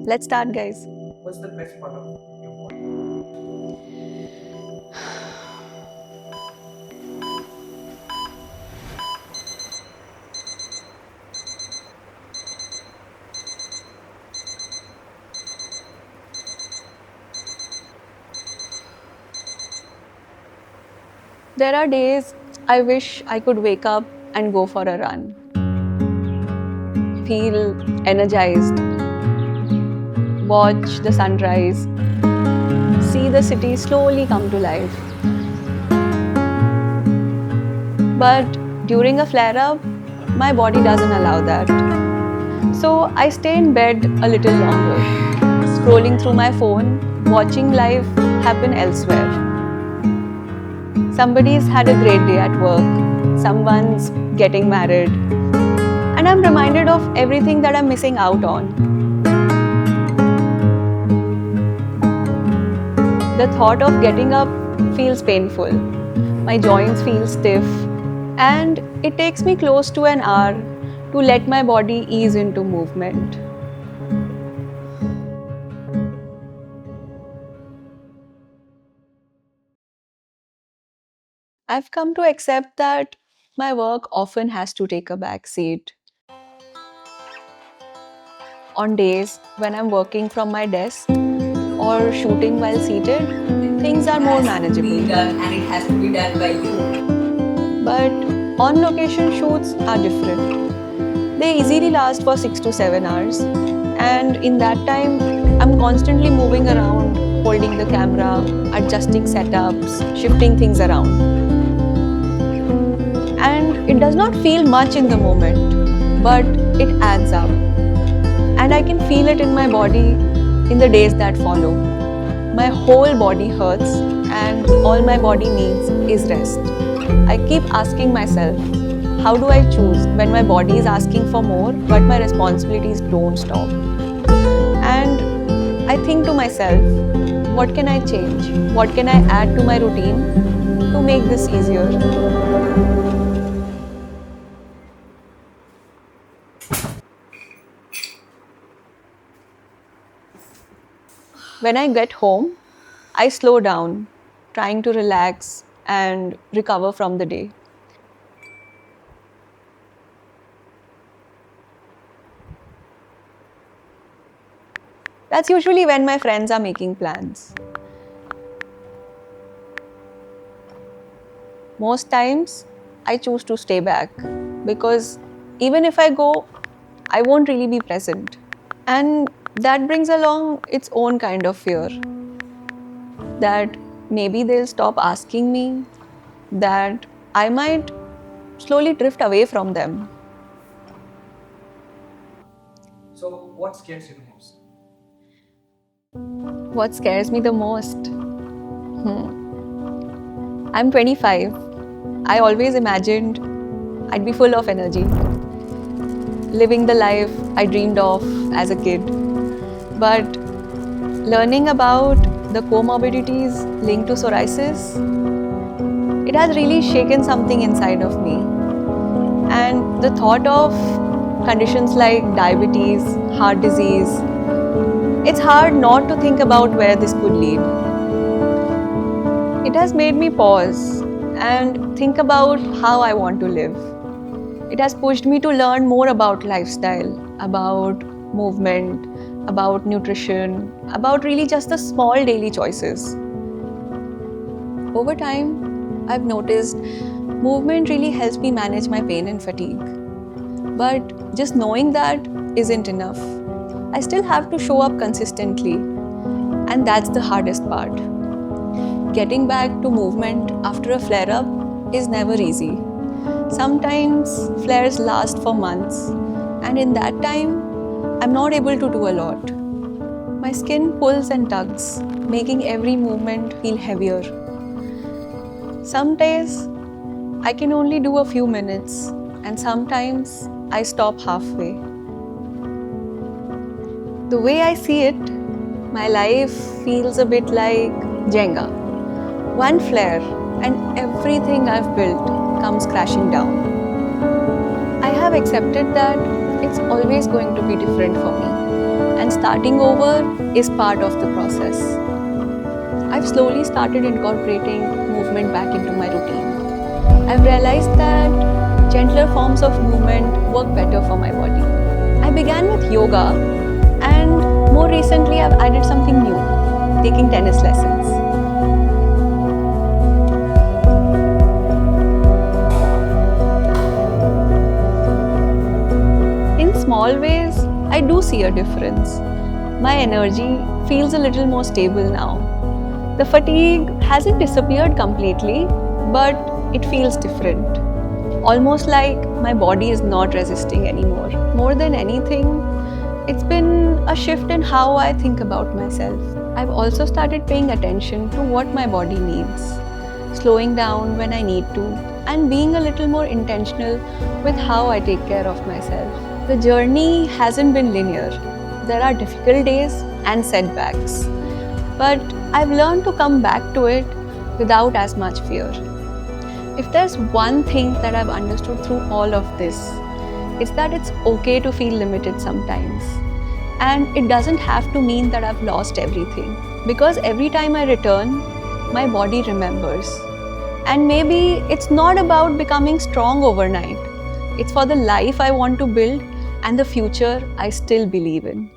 Let's start, guys. What's the best part of your body? There are days I wish I could wake up and go for a run. Feel energized, watch the sunrise, see the city slowly come to life. But during a flare up, my body doesn't allow that. So I stay in bed a little longer, scrolling through my phone, watching life happen elsewhere. Somebody's had a great day at work, someone's getting married, and I'm reminded of everything that I'm missing out on. The thought of getting up feels painful. My joints feel stiff, and it takes me close to an hour to let my body ease into movement. I've come to accept that my work often has to take a back seat. On days when I'm working from my desk or shooting while seated, things are more manageable. And it has to be done by you. But on location shoots are different. They easily last for 6 to 7 hours, and in that time, I'm constantly moving around, holding the camera, adjusting setups, shifting things around. And it does not feel much in the moment, but it adds up. And I can feel it in my body in the days that follow. My whole body hurts, and all my body needs is rest. I keep asking myself, how do I choose when my body is asking for more, but my responsibilities don't stop? And I think to myself, what can I change? What can I add to my routine to make this easier? When I get home, I slow down, trying to relax and recover from the day. That's usually when my friends are making plans. Most times, I choose to stay back because even if I go, I won't really be present. And that brings along its own kind of fear that maybe they'll stop asking me, that I might slowly drift away from them. So, what scares you the most? What scares me the most? I'm 25. I always imagined I'd be full of energy, living the life I dreamed of as a kid. But learning about the comorbidities linked to psoriasis, it has really shaken something inside of me. And the thought of conditions like diabetes, heart disease, it's hard not to think about where this could lead. It has made me pause and think about how I want to live. It has pushed me to learn more about lifestyle, about movement, about nutrition, about really just the small daily choices. Over time, I've noticed movement really helps me manage my pain and fatigue. But just knowing that isn't enough. I still have to show up consistently, and that's the hardest part. Getting back to movement after a flare up is never easy. Sometimes flares last for months, and in that time, I'm not able to do a lot. My skin pulls and tugs, making every movement feel heavier. Some days, I can only do a few minutes, and sometimes I stop halfway. The way I see it, my life feels a bit like Jenga. One flare, and everything I've built comes crashing down. I have accepted that it's always going to be different for me. and starting over is part of the process. I've slowly started incorporating movement back into my routine. I've realized that gentler forms of movement work better for my body. I began with yoga, and more recently I've added something new, taking tennis lessons. In small ways, I do see a difference. My energy feels a little more stable now. The fatigue hasn't disappeared completely, but it feels different. Almost like my body is not resisting anymore. More than anything, it's been a shift in how I think about myself. I've also started paying attention to what my body needs, slowing down when I need to, and being a little more intentional with how I take care of myself. The journey hasn't been linear. There are difficult days and setbacks, but I've learned to come back to it without as much fear. If there's one thing that I've understood through all of this, it's that it's okay to feel limited sometimes. And it doesn't have to mean that I've lost everything. Because every time I return, my body remembers. And maybe it's not about becoming strong overnight. It's for the life I want to build and the future I still believe in.